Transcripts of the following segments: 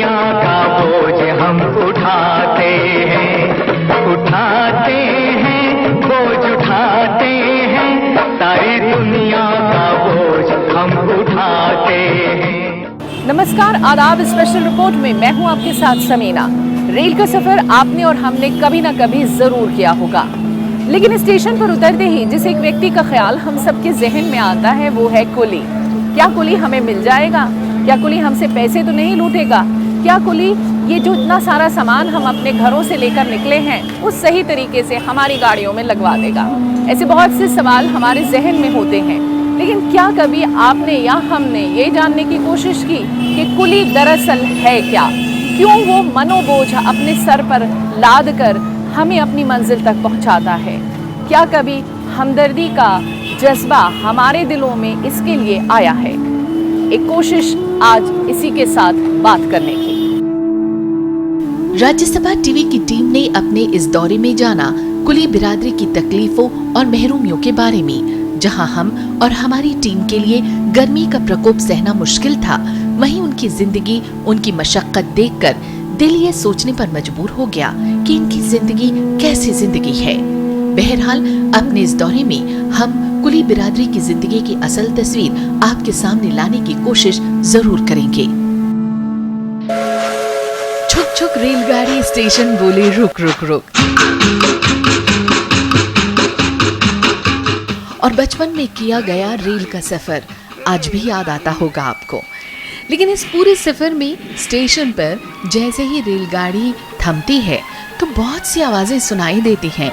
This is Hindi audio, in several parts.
दुनिया का बोझ हम उठाते हैं बोझ उठाते हैं, सारी दुनिया का बोझ हम उठाते हैं। नमस्कार, आदाब। स्पेशल रिपोर्ट में मैं हूं आपके साथ समीना। रेल का सफर आपने और हमने कभी ना कभी जरूर किया होगा, लेकिन स्टेशन पर उतरते ही जिस एक व्यक्ति का ख्याल हम सबके जहन में आता है वो है कुली। क्या कुली हमें मिल जाएगा? क्या कुली हमसे पैसे तो नहीं लूटेगा? क्या कुली ये जो इतना सारा सामान हम अपने घरों से लेकर निकले हैं वो सही तरीके से हमारी गाड़ियों में लगवा देगा? ऐसे बहुत से सवाल हमारे जहन में होते हैं, लेकिन क्या कभी आपने या हमने ये जानने की कोशिश की कि कुली दरअसल है क्या? क्यों वो मनोबोझ अपने सर पर लाद कर हमें अपनी मंजिल तक पहुंचाता है? क्या कभी हमदर्दी का जज्बा हमारे दिलों में इसके लिए आया है? एक कोशिश आज इसी के साथ बात करने की। राज्यसभा टीवी की टीम ने अपने इस दौरे में जाना कुली बिरादरी की तकलीफों और महरूमियों के बारे में। जहां हम और हमारी टीम के लिए गर्मी का प्रकोप सहना मुश्किल था, वहीं उनकी जिंदगी, उनकी मशक्कत देखकर दिल ये सोचने पर मजबूर हो गया कि इनकी जिंदगी कैसी जिंदगी है। बहरहाल अपने इस दौरे में हम कुली बिरादरी की जिंदगी की असल तस्वीर आपके सामने लाने की कोशिश जरूर करेंगे। छुक छुक रेलगाड़ी स्टेशन बोले रुक रुक रुक। और बचपन में किया गया रेल का सफर आज भी याद आता होगा आपको। लेकिन इस पूरे सफर में स्टेशन पर जैसे ही रेलगाड़ी थमती है तो बहुत सी आवाजें सुनाई देती हैं।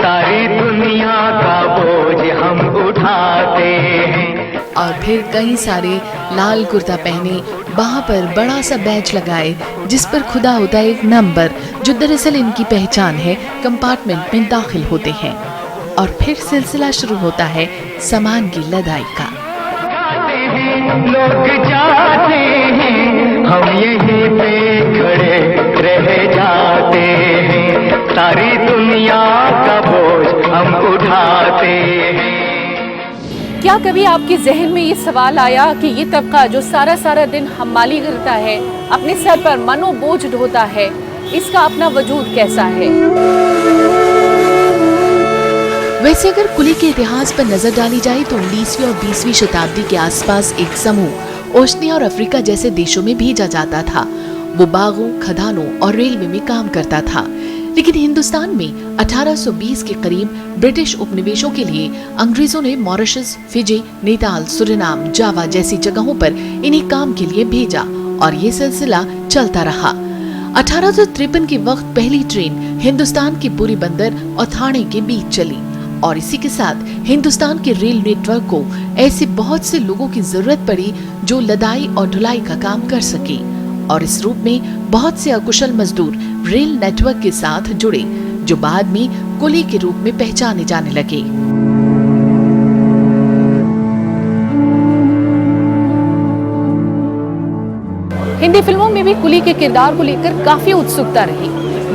सारी दुनिया का बोझ हम उठाते हैं। और फिर कई सारे लाल कुर्ता पहने, बाह पर बड़ा सा बैज लगाए जिस पर खुदा होता है एक नंबर, जो दरअसल इनकी पहचान है, कंपार्टमेंट में दाखिल होते हैं। और फिर सिलसिला शुरू होता है सामान की लदाई का। लोग जाते हैं, हम यहीं पे खड़े रह जाते हैं। सारी दुनिया का बोझ हम उठाते हैं। क्या कभी आपके जहन में ये सवाल आया कि ये तबका जो सारा सारा दिन हमाली करता है, अपने सर पर मनोबोझ ढोता है, इसका अपना वजूद कैसा है? वैसे अगर कुली के इतिहास पर नजर डाली जाए तो 19वीं और 20वीं शताब्दी के आसपास एक समूह ओशनिया और अफ्रीका जैसे देशों में भेजा जाता था। वो बागों, खदानों और रेलवे में काम करता था। लेकिन हिंदुस्तान में 1820 के करीब ब्रिटिश उपनिवेशों के लिए अंग्रेजों ने मॉरिशस, फिजी, नेताल, सुरिनाम, जावा जैसी जगहों पर इन्हें काम के लिए भेजा और ये सिलसिला चलता रहा। 1853 के वक्त पहली ट्रेन हिंदुस्तान के बुरी बंदर और थाने के बीच चली और इसी के साथ हिंदुस्तान के रेल नेटवर्क को ऐसे बहुत से लोगों की जरूरत पड़ी जो लदाई और ढुलाई का काम कर सके। और इस रूप में बहुत से अकुशल मजदूर रेल नेटवर्क के साथ जुड़े, जो बाद में कुली के रूप में पहचाने जाने लगे। हिंदी फिल्मों में भी कुली के किरदार को लेकर काफी उत्सुकता रही।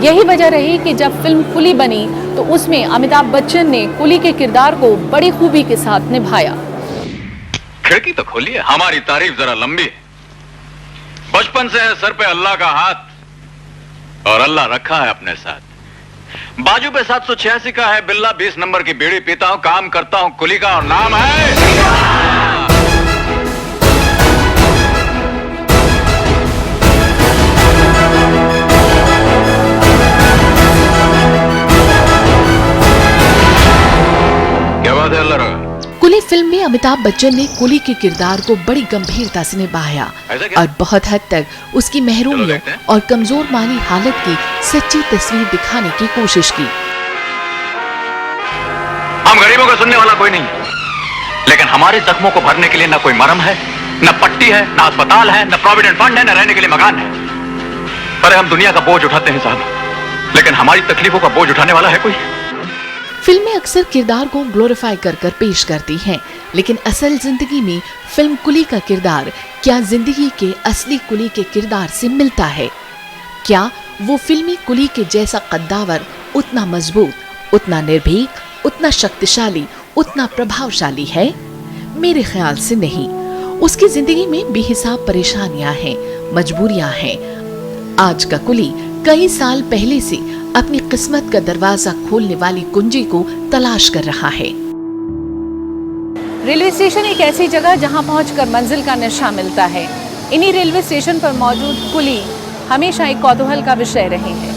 यही वजह रही कि जब फिल्म कुली बनी तो उसमें अमिताभ बच्चन ने कुली के किरदार को बड़ी खूबी के साथ निभाया। खिड़की तो खोलिए, हमारी तारीफ जरा लंबी है। बचपन से है सर पे अल्लाह का हाथ और अल्लाह रखा है अपने साथ। बाजू पे 786 का है बिल्ला, 20 नंबर की बीड़ी पीता हूं, काम करता हूं कुली का और नाम है। क्या बात है अल्लाह। कुली फिल्म में अमिताभ बच्चन ने कुली के किरदार को बड़ी गंभीरता से निभाया और बहुत हद तक उसकी महरूमियों और कमजोर माली हालत की सच्ची तस्वीर दिखाने की कोशिश की। हम गरीबों का सुनने वाला कोई नहीं, लेकिन हमारे जख्मों को भरने के लिए न कोई मरहम है, न पट्टी है, न अस्पताल है, न प्रोविडेंट फंड है, न रहने के लिए मकान है। अरे हम दुनिया का बोझ उठाते हैं साहब, लेकिन हमारी तकलीफों का बोझ उठाने वाला है कोई? फिल्में अक्सर किरदार को ग्लोरीफाई कर पेश करती हैं, लेकिन असल जिंदगी में फिल्म कुली का किरदार क्या जिंदगी के असली कुली के किरदार से मिलता है? क्या वो फिल्मी कुली के जैसा कद्दावर उतना मजबूत, उतना निर्भीक, उतना शक्तिशाली, उतना प्रभावशाली है? मेरे ख्याल से नहीं। उसकी जिंदगी में बेहिसाब परेशानियां हैं, मजबूरियां हैं। आज का कुली कई साल पहले से अपनी किस्मत का दरवाजा खोलने वाली कुंजी को तलाश कर रहा है। रेलवे स्टेशन एक ऐसी जगह जहां पहुंचकर मंजिल का नशा मिलता है। इन्हीं रेलवे स्टेशन पर मौजूद कुली हमेशा एक कौतूहल का विषय रहे हैं।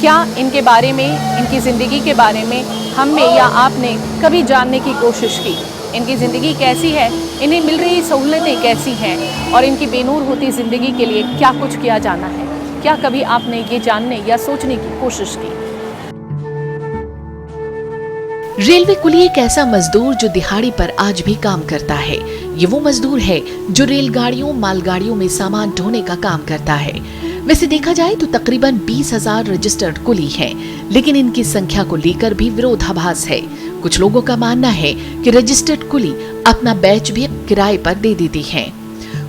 क्या इनके बारे में, इनकी ज़िंदगी के बारे में हमने या आपने कभी जानने की कोशिश की? इनकी ज़िंदगी कैसी है, इन्हें मिल रही सहूलतें कैसी हैं और इनकी बेनूर होती ज़िंदगी के लिए क्या कुछ किया जाना है? क्या कभी आपने ये जानने या सोचने की कोशिश की? रेलवे कुली एक ऐसा मजदूर जो दिहाड़ी पर आज भी काम करता है। ये वो मजदूर है जो रेलगाड़ियों, मालगाड़ियों में सामान ढोने का काम करता है। वैसे देखा जाए तो तकरीबन 20,000 रजिस्टर्ड कुली हैं, लेकिन इनकी संख्या को लेकर भी विरोधाभास है। कुछ लोगों का मानना है कि रजिस्टर्ड कुली अपना बैच भी किराए पर दे देती हैं।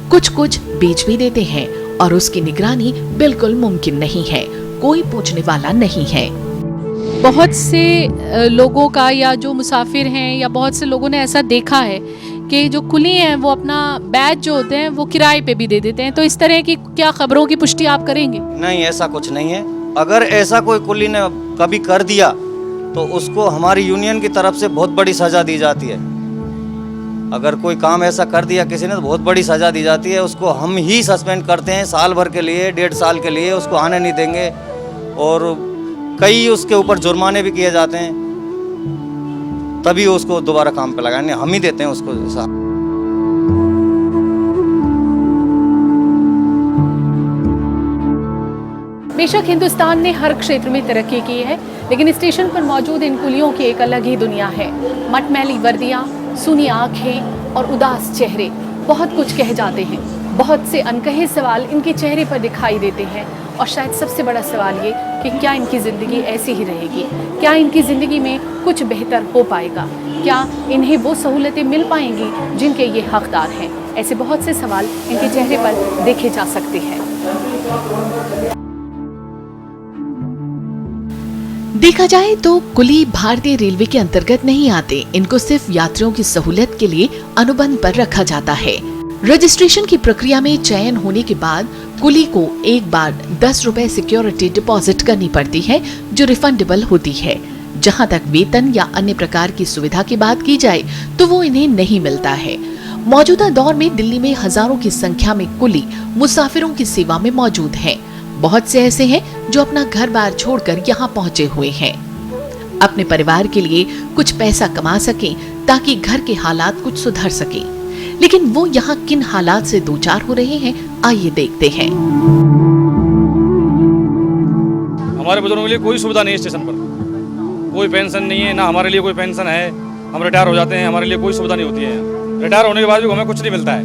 कुछ बेच भी देते हैं और उसकी निगरानी बिल्कुल मुमकिन नहीं है, कोई पूछने वाला नहीं है। बहुत से लोगों का या जो मुसाफिर हैं या बहुत से लोगों ने ऐसा देखा है कि जो कुली हैं वो अपना बैच जो होते हैं वो किराए पे भी दे देते हैं। तो इस तरह की क्या खबरों की पुष्टि आप करेंगे? नहीं, ऐसा कुछ नहीं है। अगर ऐसा कोई कुली ने कभी कर दिया तो उसको हमारी यूनियन की तरफ से बहुत बड़ी सज़ा दी जाती है। अगर कोई काम ऐसा कर दिया किसी ने तो बहुत बड़ी सज़ा दी जाती है। उसको हम ही सस्पेंड करते हैं साल भर के लिए, 1.5 साल के लिए उसको आने नहीं देंगे और कई उसके ऊपर जुर्माने भी किए जाते हैं, तभी उसको दोबारा काम पे लगाने हम ही देते हैं उसको। बेशक हिंदुस्तान ने हर क्षेत्र में तरक्की की है, लेकिन स्टेशन पर मौजूद इन कुलियों की एक अलग ही दुनिया है। मटमैली वर्दियां, सूनी आंखें और उदास चेहरे बहुत कुछ कह जाते हैं। बहुत से अनकहे सवाल इनके चेहरे पर दिखाई देते हैं और शायद सबसे बड़ा सवाल ये कि क्या इनकी ज़िंदगी ऐसी ही रहेगी? क्या इनकी ज़िंदगी में कुछ बेहतर हो पाएगा? क्या इन्हें वो सहूलतें मिल पाएंगी जिनके ये हकदार हैं? ऐसे बहुत से सवाल इनके चेहरे पर देखे जा सकते हैं। देखा जाए तो कुली भारतीय रेलवे के अंतर्गत नहीं आते। इनको सिर्फ यात्रियों की सहूलियत के लिए अनुबंध पर रखा जाता है। रजिस्ट्रेशन की प्रक्रिया में चयन होने के बाद कुली को एक बार 10 रुपए सिक्योरिटी डिपॉजिट करनी पड़ती है, जो रिफंडेबल होती है। जहां तक वेतन या अन्य प्रकार की सुविधा की बात की जाए तो वो इन्हें नहीं मिलता है। मौजूदा दौर में दिल्ली में हजारों की संख्या में कुली मुसाफिरों की सेवा में मौजूद हैं। बहुत से ऐसे हैं जो अपना घर बार छोड़कर यहाँ पहुँचे हुए हैं, अपने परिवार के लिए कुछ पैसा कमा सकें ताकि घर के हालात कुछ सुधर सके। लेकिन वो यहाँ किन हालात से दो चार हो रहे हैं, आइए देखते हैं। हमारे बुजुर्गों के लिए कोई सुविधा नहीं है स्टेशन पर, कोई पेंशन नहीं है, ना हमारे लिए कोई पेंशन है। हम रिटायर हो जाते हैं, हमारे लिए कोई सुविधा नहीं होती है। रिटायर होने के बाद भी हमें कुछ नहीं मिलता है।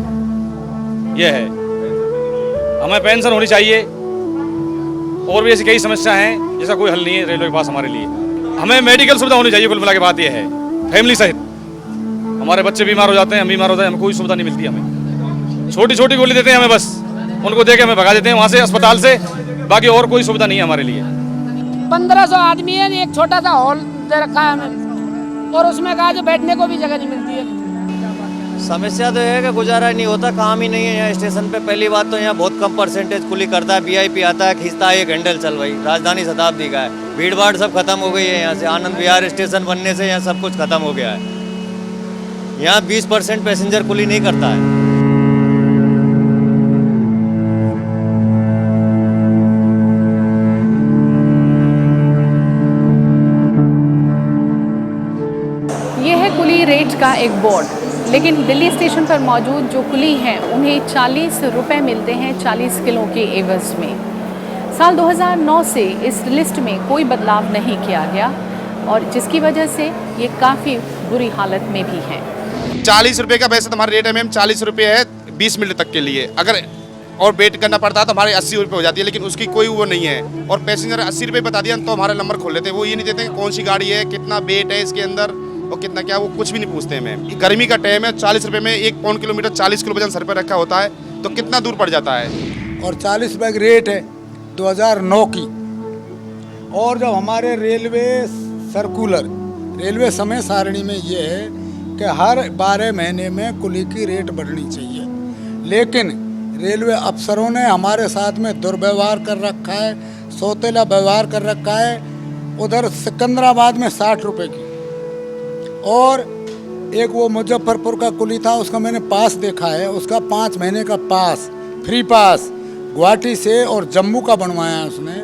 यह है, हमें पेंशन होनी चाहिए और भी ऐसी कई समस्या हैं जिसका कोई हल नहीं है रेलवे के पास हमारे लिए। हमें मेडिकल सुविधा होनी चाहिए। कुल मिला के बात यह है, फैमिली सहित हमारे बच्चे बीमार हो जाते हैं, हम बीमार होते हैं, हमें कोई सुविधा नहीं मिलती। हमें छोटी छोटी गोली देते हैं, हमें बस उनको दे के हमें भगा देते हैं वहाँ से अस्पताल से। बाकी और कोई सुविधा नहीं है हमारे लिए। 1500 आदमी है, एक छोटा सा हॉल दे रखा है हमें और उसमें कहा जो बैठने को भी जगह नहीं मिलती है। समस्या तो है कि गुजारा नहीं होता, काम ही नहीं है यहाँ स्टेशन पे। पहली बात तो यहाँ बहुत कम परसेंटेज कुली करता है। VIP आता है, खींचता है, एक हैंडल चल भाई। राजधानी शताब्दी का है, भीड़ भाड़ सब खत्म हो गई है यहाँ से। आनंद विहार स्टेशन बनने से यहाँ सब कुछ खत्म हो गया है। यहाँ 20% पैसेंजर कुली नहीं करता है। ये है कुली रेट का एक बोर्ड, लेकिन दिल्ली स्टेशन पर मौजूद जो कुली हैं उन्हें 40 रुपए मिलते हैं 40 किलो के एवज में। साल 2009 से इस लिस्ट में कोई बदलाव नहीं किया गया और जिसकी वजह से ये काफ़ी बुरी हालत में भी हैं। 40 रुपये का वैसे तो हमारा रेट है मैम, 40 रुपये है 20 मिनट तक के लिए। अगर और वेट करना पड़ता है तो हमारे 80 रुपये हो जाती है, लेकिन उसकी कोई वो नहीं है। और पैसेंजर 80 रुपये बता दिया तो हमारा नंबर खोल लेते हैं। वो ये नहीं देते कौन सी गाड़ी है, कितना वेट है इसके अंदर और कितना क्या, वो कुछ भी नहीं पूछते हैं मैम। गर्मी का टाइम है, 40 रुपये में 1 पौन किलोमीटर 40 किलो वजन सर पर रखा होता है तो कितना दूर पड़ जाता है। और 40 रुपये की रेट है 2009 की। और जब हमारे रेलवे सर्कुलर, रेलवे समय सारणी में ये है कि हर 12 महीने में कुली की रेट बढ़नी चाहिए। लेकिन रेलवे अफसरों ने हमारे साथ में दुर्व्यवहार कर रखा है, सौतेला व्यवहार कर रखा है। उधर सिकंदराबाद में 60 रुपये की, और एक वो मुजफ्फरपुर का कुली था, उसका मैंने पास देखा है, उसका 5 महीने का पास, फ्री पास गुवाहाटी से और जम्मू का बनवाया है उसने।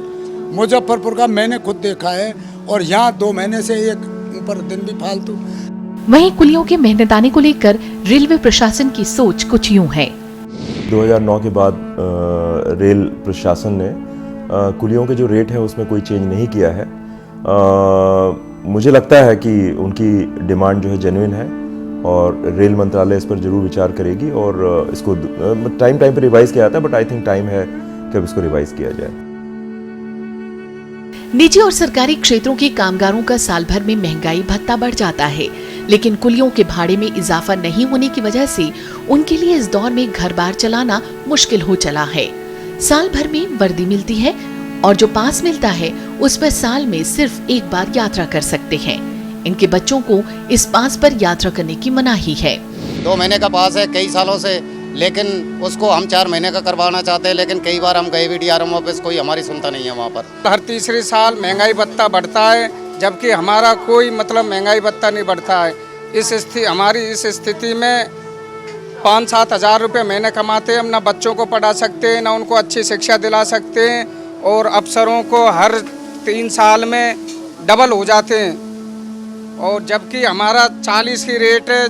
मुजफ्फरपुर का मैंने खुद देखा है, और यहाँ 2 महीने से एक ऊपर दिन भी फालतू। वहीं कुलियों के मेहनताने को लेकर रेलवे प्रशासन की सोच कुछ यूं है। 2009 के बाद रेल प्रशासन ने कुलियों के जो रेट है उसमें कोई चेंज नहीं किया है। मुझे लगता है कि उनकी डिमांड जो है जेन्युइन है, और रेल मंत्रालय इस पर जरूर विचार करेगी, और इसको टाइम पर रिवाइज किया जाता है, बट आई थिंक टाइम है कि अब इसको रिवाइज किया जाए। निजी और सरकारी क्षेत्रों के कामगारों का साल भर में महंगाई भत्ता बढ़ जाता है, लेकिन कुलियों के भाड़े में इजाफा नहीं होने की वजह से उनके लिए इस दौर में घर बार चलाना मुश्किल हो चला है। साल भर में वर्दी मिलती है, और जो पास मिलता है उस पर साल में सिर्फ एक बार यात्रा कर सकते हैं। इनके बच्चों को इस पास पर यात्रा करने की मनाही है। 2 महीने का पास है कई सालों से, लेकिन उसको हम 4 महीने का करवाना चाहते हैं, लेकिन कई बार हम गए भी DRM ऑफिस, कोई हमारी सुनता नहीं है वहाँ पर। हर तीसरे साल महंगाई भत्ता बढ़ता है, जबकि हमारा कोई मतलब महंगाई भत्ता नहीं बढ़ता है। हमारी इस स्थिति में 5-7 हज़ार रुपये महीने कमाते हैं, हम ना बच्चों को पढ़ा सकते हैं, ना उनको अच्छी शिक्षा दिला सकते हैं, और अफसरों को हर 3 साल में डबल हो जाते हैं, और जबकि हमारा 40 की रेट है,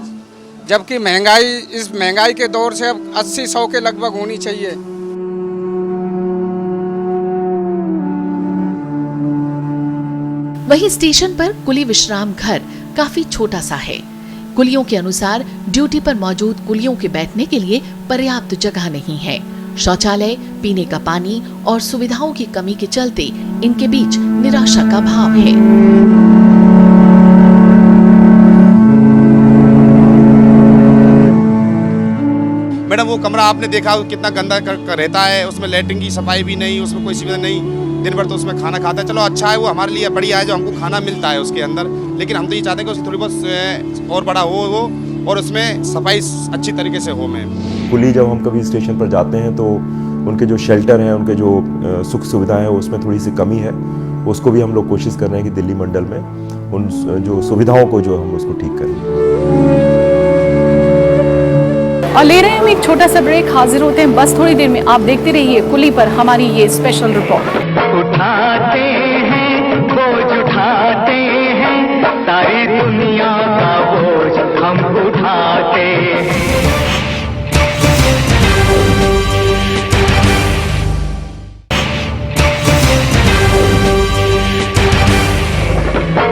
जबकि महंगाई इस महंगाई के दौर से अब 80-100 के लगभग होनी चाहिए। वहीं स्टेशन पर कुली विश्राम घर काफी छोटा सा है। कुलियों के अनुसार ड्यूटी पर मौजूद कुलियों के बैठने के लिए पर्याप्त जगह नहीं है। शौचालय, पीने का पानी और सुविधाओं की कमी के चलते इनके बीच निराशा का भाव है। मैडम वो कमरा आपने देखा कितना गंदा रहता है, उसमें लैट्रिन की सफाई भी नहीं, उसमें कोई सुविधा नहीं, दिन भर तो उसमें खाना खाता है। चलो अच्छा है, वो हमारे लिए बढ़िया है जो हमको खाना मिलता है उसके अंदर, लेकिन हम तो ये चाहते हैं कि उसकी थोड़ी बहुत और बड़ा हो वो, और उसमें सफाई अच्छी तरीके से हो। मैम कुली जब हम कभी स्टेशन पर जाते हैं तो उनके जो शेल्टर हैं, उनके जो सुख सुविधाएं हैं, उसमें थोड़ी सी कमी है। उसको भी हम लोग कोशिश कर रहे हैं कि दिल्ली मंडल में उन जो सुविधाओं को जो हम उसको ठीक करें। और ले रहे हैं हम एक छोटा सा ब्रेक, हाजिर होते हैं बस थोड़ी देर में। आप देखते रहिए कुली पर हमारी ये स्पेशल रिपोर्ट। उठाते हैं बोझ उठाते हैं, सारी दुनिया का बोझ हम उठाते हैं।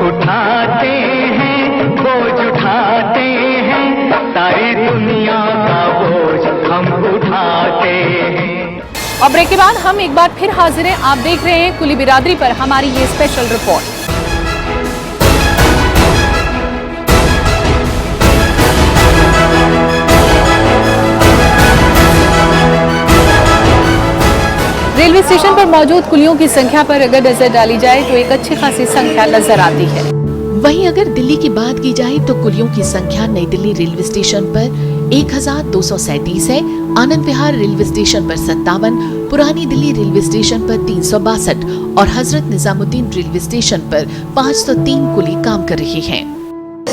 उठाते हैं बोझ उठाते हैं, सारी दुनिया का बोझ हम उठाते हैं। और ब्रेक के बाद हम एक बार फिर हाजिर हैं। आप देख रहे हैं कुली बिरादरी पर हमारी ये स्पेशल रिपोर्ट। रेलवे स्टेशन पर मौजूद कुलियों की संख्या पर अगर नजर डाली जाए तो एक अच्छी खासी संख्या नजर आती है। वहीं अगर दिल्ली की बात की जाए तो कुलियों की संख्या नई दिल्ली रेलवे स्टेशन पर 1237 है, आनंद विहार रेलवे स्टेशन पर 57, पुरानी दिल्ली रेलवे स्टेशन पर 362 और हजरत निजामुद्दीन रेलवे स्टेशन पर 503 कुली काम कर रहे हैं।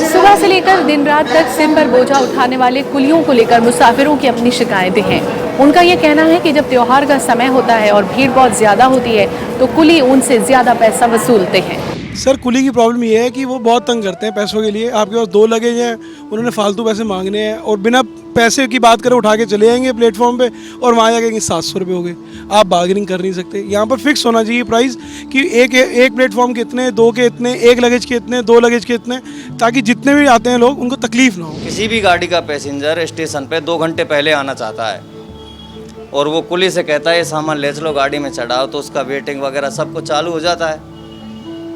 सुबह से लेकर दिन रात तक सिर पर बोझा उठाने वाले कुलियों को लेकर मुसाफिरों की अपनी शिकायतें हैं। उनका ये कहना है कि जब त्योहार का समय होता है और भीड़ बहुत ज्यादा होती है तो कुली उनसे ज्यादा पैसा वसूलते हैं। सर कुली की प्रॉब्लम ये है कि वो बहुत तंग करते हैं पैसों के लिए। आपके पास 2 लगेज हैं, उन्होंने फालतू पैसे मांगने हैं, और बिना पैसे की बात करें उठा के चले जाएंगे प्लेटफॉर्म पे, और वहाँ जाके 700 रुपये हो गए। आप बार्गेनिंग कर नहीं सकते। यहाँ पर फिक्स होना चाहिए प्राइस कि एक प्लेटफॉर्म के इतने, 2 के इतने, 1 लगेज के इतने, 2 लगेज के इतने, ताकि जितने भी आते हैं लोग उनको तकलीफ ना हो। किसी भी गाड़ी का पैसेंजर स्टेशन पे 2 घंटे पहले आना चाहता है, और वो कुली से कहता है ये सामान ले चलो गाड़ी में चढ़ाओ, तो उसका वेटिंग वगैरह सब कुछ चालू हो जाता है।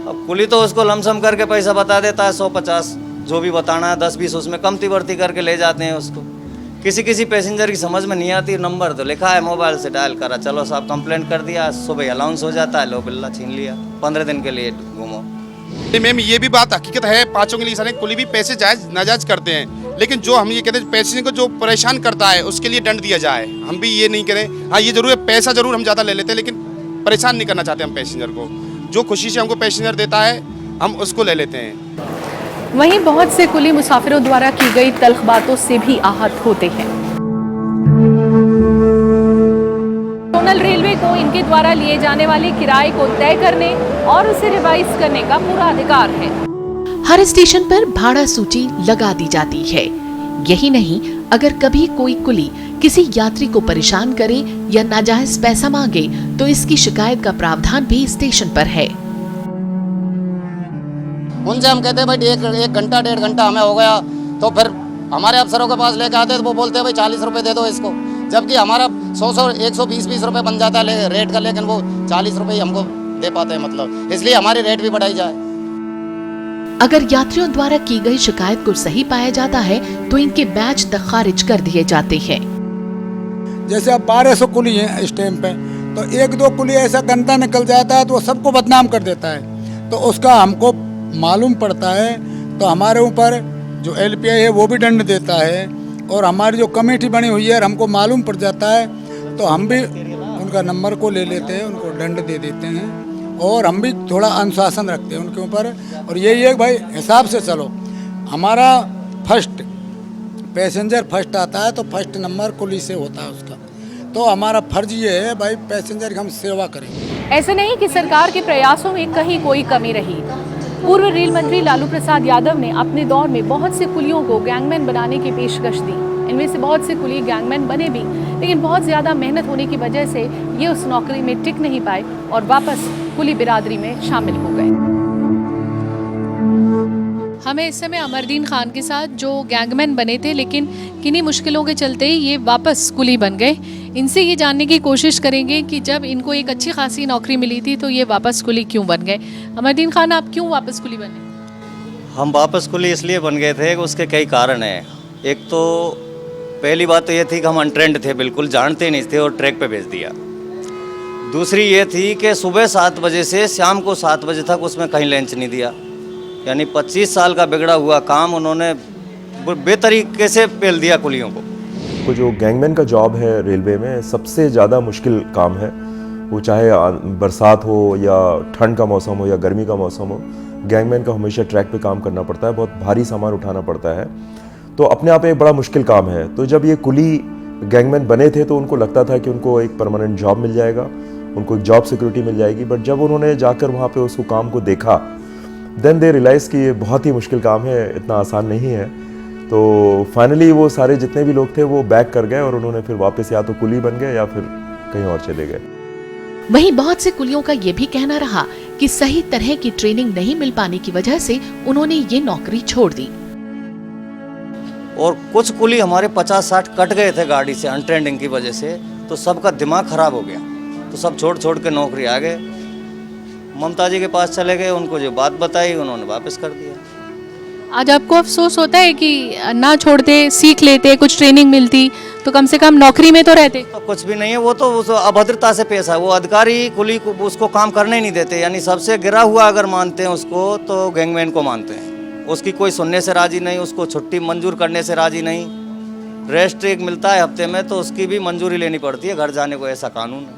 अब कुली तो उसको लमसम करके पैसा बता देता है, 150 जो भी बताना है, 10-20 उसमें कमती बढ़ती करके ले जाते हैं उसको। किसी पैसेंजर की समझ में नहीं आती, नंबर तो लिखा है, मोबाइल से डायल करा, चलो साहब कंप्लेंट कर दिया, सुबह अलाउंस हो जाता है, लो बिल्ला छीन लिया, 15 दिन के लिए घूमो। मैम ये भी बात हकीकत है, 5 के लिए सारे कुली भी पैसे जायज नाजायज करते हैं, लेकिन जो हम ये कहते हैं पैसेंजर को जो परेशान करता है उसके लिए दंड दिया जाए। हम भी ये नहीं करें, हाँ ये जरूर है, पैसा जरूर हम ज़्यादा ले लेते हैं लेकिन परेशान नहीं करना चाहते हम पैसेंजर को। जो खुशी से हमको पैसेंजर देता है हम उसको ले लेते हैं। वहीं बहुत से कुली मुसाफिरों द्वारा की गई तल्ख बातों से भी आहत होते हैं। जोनल रेलवे को इनके द्वारा लिए जाने वाले किराए को तय करने और उसे रिवाइज करने का पूरा अधिकार है। हर स्टेशन पर भाड़ा सूची लगा दी जाती है। यही नहीं, अगर कभी कोई कुली किसी यात्री को परेशान करे या नाजायज पैसा मांगे तो इसकी शिकायत का प्रावधान भी स्टेशन पर है। उनसे हम कहते हैं भाई एक घंटा 1.5 घंटा हमें हो गया, तो फिर हमारे अफसरों के पास लेके आते हैं तो वो बोलते हैं भाई 40 रुपये दे दो इसको, जबकि हमारा 100-120 रुपये बन जाता है रेट का, लेकिन वो 40 रुपये ही हमको दे पाते हैं। मतलब इसलिए हमारी रेट भी बढ़ाई जाए। अगर यात्रियों द्वारा की गई शिकायत को सही पाया जाता है तो इनके बैच तक खारिज कर दिए जाते हैं। जैसे अब 1200 कुली हैं इस टाइम पे, तो 1-2 कुली ऐसा गंदा निकल जाता है तो वो सबको बदनाम कर देता है, तो उसका हमको मालूम पड़ता है। तो हमारे ऊपर जो LPI है वो भी दंड देता है, और हमारी जो कमेटी बनी हुई है हमको मालूम पड़ जाता है तो हम भी उनका नंबर को ले लेते हैं, उनको दंड दे देते हैं, और हम भी थोड़ा अनुशासन रखते हैं उनके ऊपर। और यही है भाई हिसाब से चलो, हमारा फर्स्ट पैसेंजर फर्स्ट आता है तो फर्स्ट नंबर कुली से होता है उसका, तो हमारा फर्ज ये है भाई पैसेंजर की हम सेवा करें। ऐसे नहीं कि सरकार के प्रयासों में कहीं कोई कमी रही। पूर्व रेल मंत्री लालू प्रसाद यादव ने अपने दौर में बहुत से कुलियों को गैंगमैन बनाने की पेशकश दी। इनमें से बहुत से कुली गैंगमैन बने भी, लेकिन बहुत ज़्यादा मेहनत होने की वजह से ये उस नौकरी में टिक नहीं पाए और वापस कुली बिरादरी में शामिल हो गए। हमें इस समय अमरदीन खान के साथ जो गैंगमैन बने थे, लेकिन किन्हीं मुश्किलों के चलते ये वापस कुली बन गए। इनसे ये जानने की कोशिश करेंगे कि जब इनको एक अच्छी खासी नौकरी मिली थी तो ये वापस कुली क्यों बन गए। अमरदीन खान, आप क्यों वापस कुली बने? हम वापस कुली इसलिए बन गए थे कि उसके कई कारण हैं। एक तो पहली बात तो ये थी कि हम अनट्रेंड थे, बिल्कुल जानते नहीं थे और ट्रैक पे भेज दिया। दूसरी ये थी कि सुबह 7 बजे से शाम को 7 बजे तक उसमें कहीं लंच नहीं दिया, यानी 25 साल का बिगड़ा हुआ काम उन्होंने बेतरीके से पेल दिया कुलियों को। वो जो गैंगमैन का जॉब है रेलवे में सबसे ज़्यादा मुश्किल काम है, वो चाहे बरसात हो या ठंड का मौसम हो या गर्मी का मौसम हो, गैंगमैन का हमेशा ट्रैक पे काम करना पड़ता है, बहुत भारी सामान उठाना पड़ता है, तो अपने आप में एक बड़ा मुश्किल काम है। तो जब ये कुली गैंगमैन बने थे तो उनको लगता था कि उनको एक परमानेंट जॉब मिल जाएगा, उनको एक जॉब सिक्योरिटी मिल जाएगी, बट जब उन्होंने जाकर वहाँ पे उसको काम को देखा, देन दे रियलाइज़ कि ये बहुत ही मुश्किल काम है, इतना आसान नहीं है। तो फाइनली वो सारे जितने भी लोग थे वो बैक कर गए और उन्होंने फिर वापस या तो कुली बन गए या फिर कहीं और चले गए। वहीं बहुत से कुलियों का ये भी कहना रहा कि सही तरह की ट्रेनिंग नहीं मिल पाने की वजह से उन्होंने ये नौकरी छोड़ दी। और कुछ कुली हमारे 50-60 कट गए थे गाड़ी से अनट्रेंडिंग की वजह से, तो सबका दिमाग खराब हो गया, तो सब छोड़ के नौकरी आ गए। ममता जी के पास चले गए, उनको जो बात बताई उन्होंने वापस कर दिया। आज आपको अफसोस होता है कि ना छोड़ते, सीख लेते, कुछ ट्रेनिंग मिलती तो कम से कम नौकरी में तो रहते? तो कुछ भी नहीं है, वो तो उस अभद्रता से पेश है। वो अधिकारी कुली को उसको काम करने ही नहीं देते, यानी सबसे गिरा हुआ अगर मानते हैं उसको तो गैंगमैन को मानते हैं। उसकी कोई सुनने से राजी नहीं, उसको छुट्टी मंजूर करने से राजी नहीं। रेस्ट एक मिलता है हफ्ते में तो उसकी भी मंजूरी लेनी पड़ती है घर जाने को, ऐसा कानून है।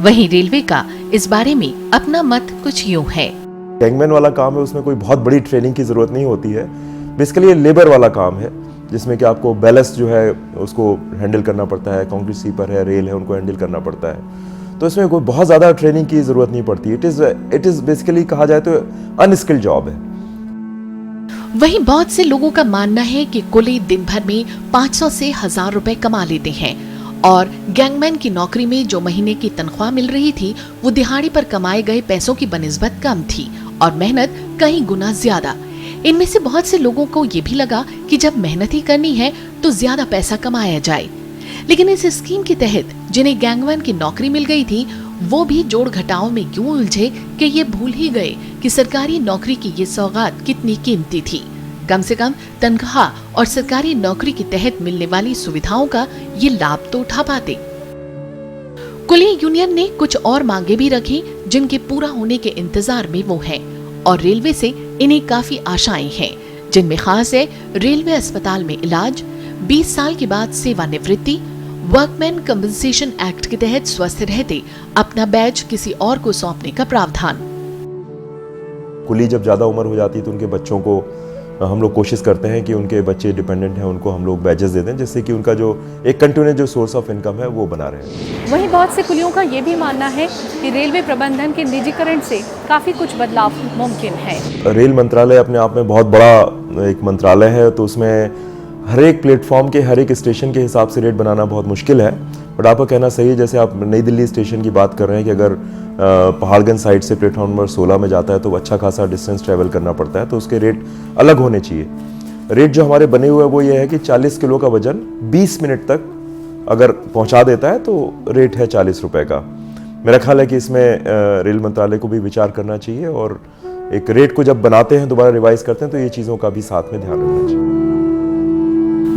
वहीं रेलवे का इस बारे में अपना मत कुछ यूं है। गैंगमैन वाला काम है, उसमें कोई बहुत बड़ी ट्रेनिंग की ज़रूरत नहीं होती है। बेसिकली ये लेबर वाला काम है जिसमें कि आपको बैलेस्ट जो है उसको हैंडल करना पड़ता है, कंक्रीट स्वीपर है, रेल है, उनको हैंडल करना पड़ता है। तो इसमें कोई बहुत ज़्यादा ट्रेनिंग की ज़रूरत नहीं पड़ती। इट इज़ बेसिकली कहा जाए तो अनस्किल्ड जॉब है। वहीं बहुत से लोगों का मानना है कि कुली दिन भर में 500 से 1000 रुपए कमा लेते हैं और गैंगमैन की नौकरी में जो महीने की तनख्वाह मिल रही थी वो दिहाड़ी पर कमाए गए पैसों की बनिस्बत कम थी और मेहनत कई गुना ज्यादा। इनमें से बहुत से लोगों को ये भी लगा कि जब मेहनत ही करनी है तो ज्यादा पैसा कमाया जाए, लेकिन इस स्कीम के तहत जिन्हें गैंगमैन की नौकरी मिल गई थी वो भी जोड़ घटाव में यूं उलझे कि ये भूल ही गए कि सरकारी नौकरी की ये सौगात कितनी कीमती थी। कम से कम तनख्वाह और सरकारी नौकरी के तहत मिलने वाली सुविधाओं का ये लाभ तो उठा पाते। कुली यूनियन ने कुछ और मांगे भी रखी जिनके पूरा होने के इंतजार में वो हैं और रेलवे से इन्हें काफी आशाएं हैं, जिनमें खास है रेलवे अस्पताल में इलाज, 20 साल के बाद सेवानिवृत्ति, वर्कमैन कंपनसेशन एक्ट के तहत स्वस्थ रहते अपना बैज किसी और को सौंपने का प्रावधान। कुली जब ज़्यादा उम्र हो जाती है तो उनके बच्चों को हम लोग कोशिश करते हैं कि उनके बच्चे डिपेंडेंट हैं उनको हम लोग बैजेस दे दें, जिससे कि उनका जो एक कंटिन्यूस जो सोर्स ऑफ इनकम है वो बना रहे। वहीं बहुत से कुलियों का ये भी मानना है कि रेलवे प्रबंधन के निजीकरण से काफ़ी कुछ बदलाव मुमकिन है। रेल मंत्रालय अपने आप में बहुत बड़ा एक मंत्रालय है, तो उसमें हर एक प्लेटफॉर्म के हर एक स्टेशन के हिसाब से रेट बनाना बहुत मुश्किल है। बट आपका कहना सही है, जैसे आप नई दिल्ली स्टेशन की बात कर रहे हैं कि अगर पहाड़गंज साइड से प्लेटफॉर्म नंबर 16 में जाता है तो अच्छा खासा डिस्टेंस ट्रैवल करना पड़ता है, तो उसके रेट अलग होने चाहिए। रेट जो हमारे बने हुए हैं वो ये है कि 40 किलो का वजन 20 मिनट तक अगर पहुंचा देता है तो रेट है 40 रुपए का। मेरा ख्याल है कि इसमें रेल मंत्रालय को भी विचार करना चाहिए और एक रेट को जब बनाते हैं दोबारा रिवाइज करते हैं तो ये चीज़ों का भी साथ में ध्यान रखना चाहिए।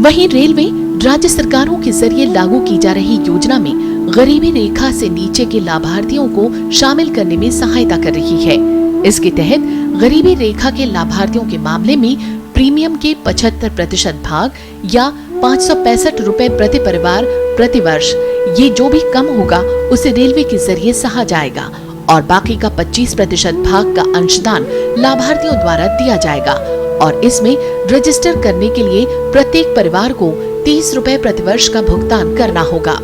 वहीं रेलवे राज्य सरकारों के जरिए लागू की जा रही योजना में गरीबी रेखा से नीचे के लाभार्थियों को शामिल करने में सहायता कर रही है। इसके तहत गरीबी रेखा के लाभार्थियों के मामले में प्रीमियम के 75% भाग या 565 रुपए प्रति परिवार प्रति वर्ष, ये जो भी कम होगा उसे रेलवे के जरिए सहा जाएगा और बाकी का 25% भाग का अंशदान लाभार्थियों द्वारा दिया जाएगा और इसमें रजिस्टर करने के लिए प्रत्येक परिवार को 30 रुपए प्रतिवर्ष का भुगतान करना होगा।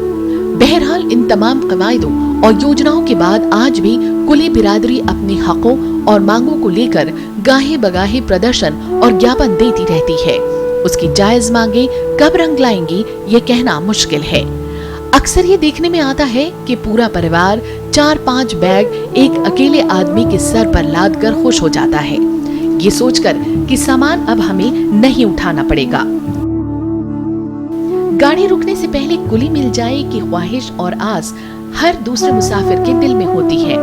बहरहाल इन तमाम कवायदों और योजनाओं के बाद आज भी कुली बिरादरी अपने हकों और मांगों को लेकर गाहे बगाहे प्रदर्शन और ज्ञापन देती रहती है। उसकी जायज मांगे कब रंग लाएंगी ये कहना मुश्किल है। अक्सर ये देखने में आता है कि पूरा परिवार 4-5 बैग एक अकेले आदमी के सर पर लाद कर खुश हो जाता है, ये सोचकर कि सामान अब हमें नहीं उठाना पड़ेगा। गाड़ी रुकने से पहले कुली मिल जाए की ख्वाहिश और आस हर दूसरे मुसाफिर के दिल में होती है,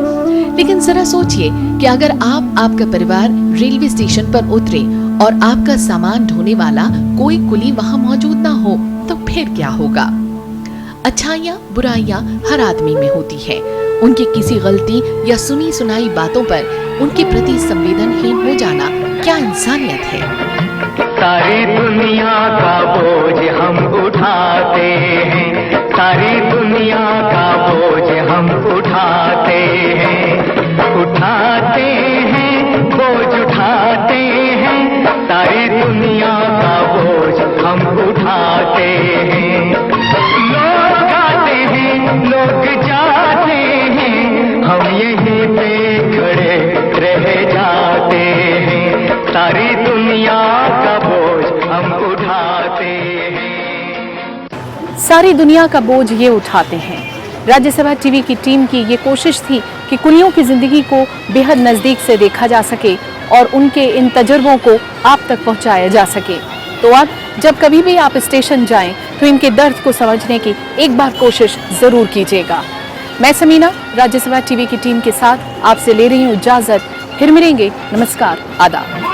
लेकिन जरा सोचिए कि अगर आप, आपका परिवार रेलवे स्टेशन पर उतरे और आपका सामान ढोने वाला कोई कुली वहाँ मौजूद ना हो तो फिर क्या होगा। अच्छाइयाँ बुराइयाँ हर आदमी में होती है, उनकी किसी गलती या सुनी सुनाई बातों पर उनके प्रति संवेदनहीन हो जाना क्या इंसानियत है। सारी दुनिया का बोझ हम उठाते हैं, सारी दुनिया का बोझ हम उठाते हैं, उठाते हैं बोझ उठाते हैं, सारी दुनिया का बोझ हम उठाते हैं। लोग आते हैं लोग जाते हैं, हम यहीं पे खड़े रह जाते हैं, सारी दुनिया का बोझ हम उठाते हैं। सारी दुनिया का बोझ ये उठाते हैं। राज्यसभा टीवी की टीम की ये कोशिश थी कि कुलियों की जिंदगी को बेहद नजदीक से देखा जा सके और उनके इन तजुर्बों को आप तक पहुंचाया जा सके। तो अब जब कभी भी आप स्टेशन जाएं तो इनके दर्द को समझने की एक बार कोशिश जरूर कीजिएगा। मैं समीना राज्यसभा टीवी की टीम के साथ आपसे ले रही हूँ इजाजत, फिर मिलेंगे। नमस्कार, आदाब।